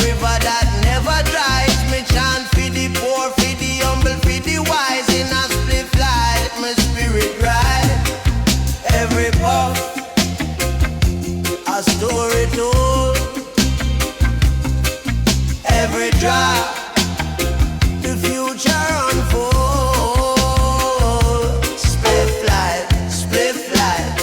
river that never dries. Me chant for the poor, for the humble, for the wise. In a spliff light, my spirit ride. Every puff, a story told. Every drop, the future unfold. Spliff light,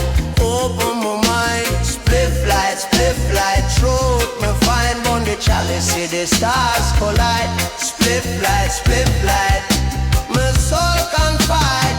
open my mind. Spliff light, truth me find. On the chalice, see the stars collide. Spliff light, my soul confide.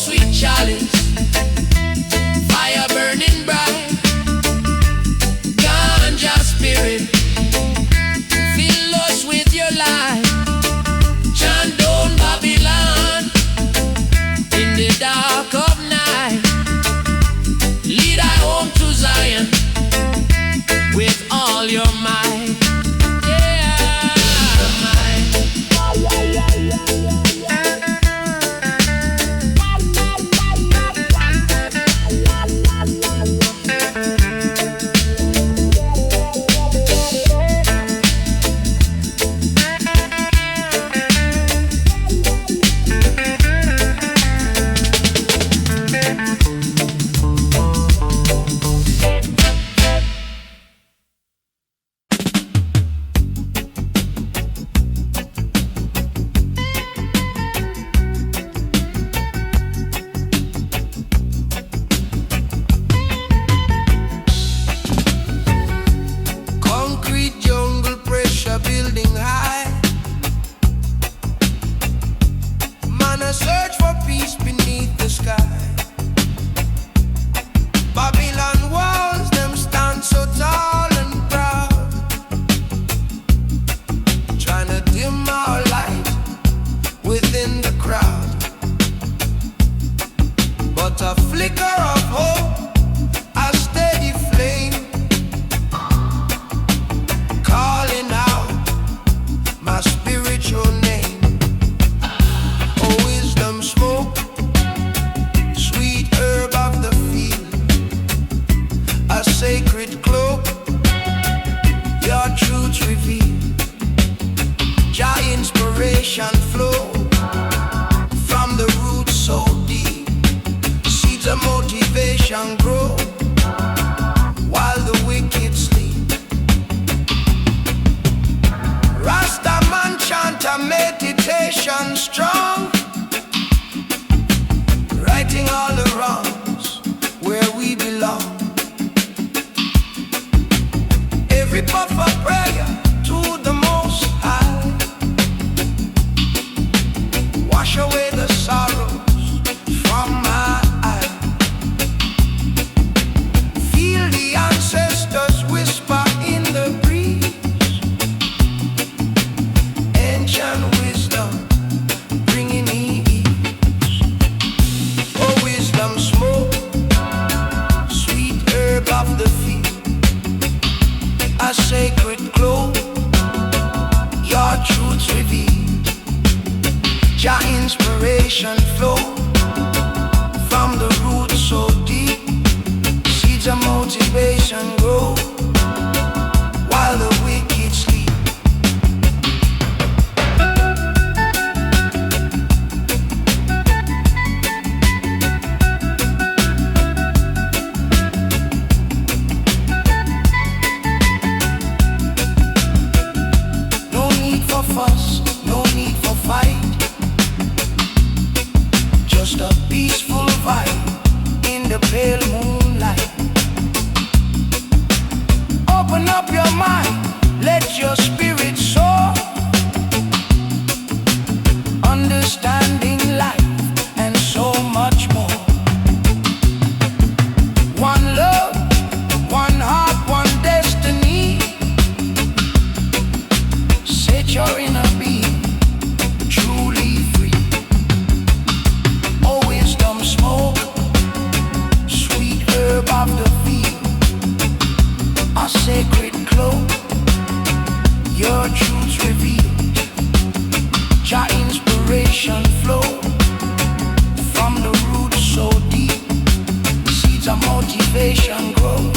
sweet chalice, fire burning bright, ganja spirit, fill us with your light. Chant down Babylon in the dark of night. Lead I home to Zion with all your might. Search for peace beneath the sky. Babylon walls, them stand so tall and proud, trying to dim our light within the crowd. But a flicker of hope, a steady flame, calling out my spiritual name. Smoke, sweet herb of the field, a sacred cloak, your truth revealed. Jah inspiration flow from the roots so deep. Seeds of motivation grow while the wicked sleep. Rasta man chanter, meditation strong, righting all the wrongs where we belong. Every puff of prayer to the Most High, wash away the sorrows from my eye. Feel the ancestors whisper in the breeze, ancient wisdom bringing ease. Smoke, sweet herb of the field, a sacred glow, your truths revealed. Jah inspiration flow from the roots so deep. Seeds of motivation grow while the wicked sleep. No need for fight, just a peaceful vibe in the pale moonlight. Open up your mind, let your spirit soar, understanding life and so much more. One love, one heart, one destiny. Set your inner being truly free. Oh, wisdom smoke, sweet herb of the field, a sacred cloak, your truths revealed. Jah inspiration flow from the roots so deep. Seeds of motivation grow